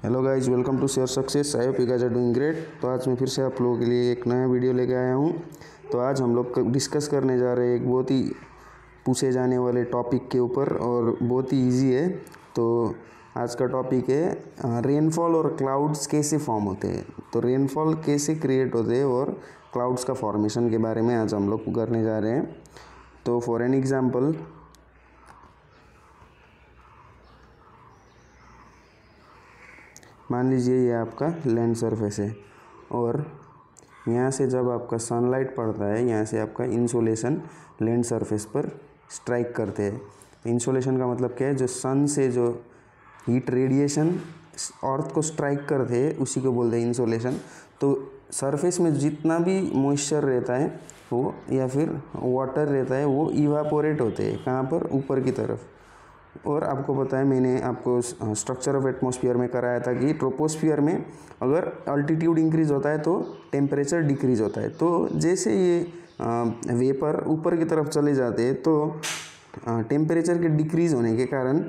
Hello guys, welcome to share success. I hope you guys are doing great. तो आज मैं फिर से आप लोगों के लिए एक नया वीडियो लेके आया हूँ। तो आज हम लोग डिस्कस करने जा रहे हैं एक बहुत ही पूछे जाने वाले टॉपिक के ऊपर और बहुत ही इजी है। तो आज का टॉपिक है रेनफॉल और क्लाउड्स कैसे फॉर्म होते हैं। तो रेनफॉल कैसे क्रिएट होते हैं और क्लाउड्स का फॉर्मेशन के बारे में आज हम लोग करने जा रहे हैं। तो फॉर एन एग्जाम्पल, मान लीजिए ये आपका लैंड सरफेस है और यहाँ से जब आपका सनलाइट पड़ता है, यहाँ से आपका इंसोलेशन लैंड सरफेस पर स्ट्राइक करते हैं। इंसोलेशन का मतलब क्या है? जो सन से जो हीट रेडिएशन अर्थ को स्ट्राइक करते हैं उसी को बोलते हैं इंसोलेशन। तो सरफेस में जितना भी मॉइस्चर रहता है वो या फिर वाटर रहता है वो इवापोरेट होते हैं। कहाँ पर? ऊपर की तरफ। और आपको पता है, मैंने आपको स्ट्रक्चर ऑफ एटमॉस्फेयर में कराया था कि ट्रोपोस्फियर में अगर अल्टीट्यूड इंक्रीज होता है तो टेम्परेचर डिक्रीज होता है। तो जैसे ये वेपर ऊपर की तरफ चले जाते हैं तो टेम्परेचर के डिक्रीज होने के कारण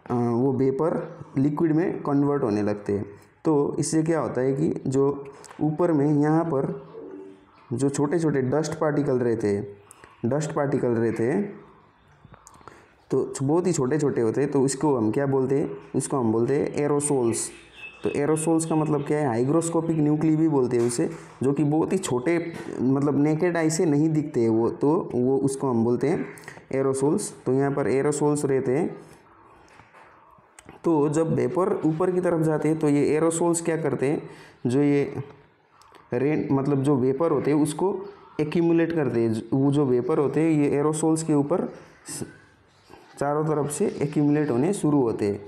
वो वेपर लिक्विड में कन्वर्ट होने लगते हैं। तो इससे क्या होता है कि जो ऊपर में यहाँ पर जो छोटे छोटे डस्ट पार्टिकल रहते हैं तो बहुत ही छोटे छोटे होते हैं। तो इसको हम क्या बोलते हैं? उसको हम बोलते हैं एरोसोल्स। तो एरोसोल्स का मतलब क्या है? हाइग्रोस्कोपिक न्यूक्ली भी बोलते हैं उसे, जो कि बहुत ही छोटे, मतलब नेकेड आई से नहीं दिखते हैं वो। तो वो उसको हम बोलते हैं एरोसोल्स। तो यहाँ पर एरोसोल्स रहते हैं। तो जब वेपर ऊपर की तरफ जाते हैं तो ये एरोसोल्स क्या करते हैं? जो ये मतलब जो वेपर होते हैं उसको एक्यूमुलेट करते हैं। वो जो वेपर होते हैं ये एरोसोल्स के ऊपर चारों तरफ से एक्यूमुलेट होने शुरू होते हैं।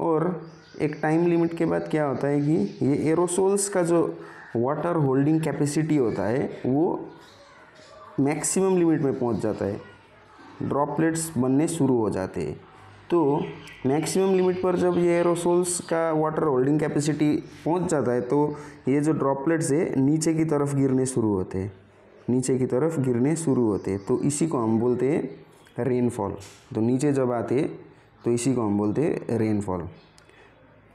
और एक टाइम लिमिट के बाद क्या होता है कि ये एरोसोल्स का जो वाटर होल्डिंग कैपेसिटी होता है वो मैक्सिमम लिमिट में पहुंच जाता है। ड्रॉपलेट्स बनने शुरू हो जाते हैं। तो मैक्सिमम लिमिट पर जब ये एरोसोल्स का वाटर होल्डिंग कैपेसिटी पहुंच जाता है तो ये जो ड्रॉपलेट्स है नीचे की तरफ गिरने शुरू होते हैं। तो इसी को हम बोलते हैं रेनफॉल। तो नीचे जब आते तो इसी को हम बोलते हैं रेनफॉल।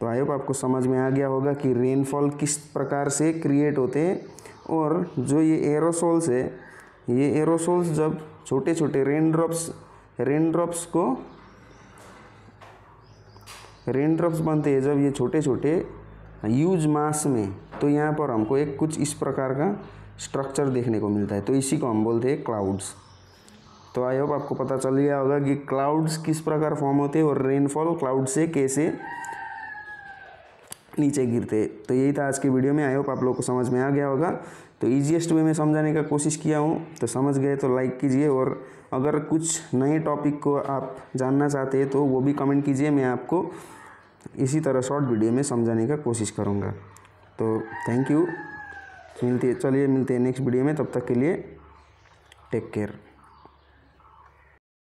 तो आई होप आपको समझ में आ गया होगा कि रेनफॉल किस प्रकार से क्रिएट होते हैं। और जो ये एरोसोल्स है, ये एरोसोल्स जब छोटे छोटे रेनड्रॉप्स बनते हैं, जब ये छोटे छोटे ह्यूज मास में, तो यहाँ पर हमको एक कुछ इस प्रकार का स्ट्रक्चर देखने को मिलता है। तो इसी को हम बोलते हैं क्लाउड्स। तो आई होप आपको पता चल गया होगा कि क्लाउड्स किस प्रकार फॉर्म होते हैं और रेनफॉल क्लाउड से कैसे नीचे गिरते। तो यही था आज की वीडियो में। आई होप आप लोगों को समझ में आ गया होगा। तो ईजीएस्ट वे में समझाने का कोशिश किया हूँ। तो समझ गए तो लाइक कीजिए, और अगर कुछ नए टॉपिक को आप जानना चाहते हैं तो वो भी कमेंट कीजिए। मैं आपको इसी तरह शॉर्ट वीडियो में समझाने का कोशिश करूँगा। तो थैंक यू। मिलते हैं नेक्स्ट वीडियो में। तब तक के लिए टेक केयर।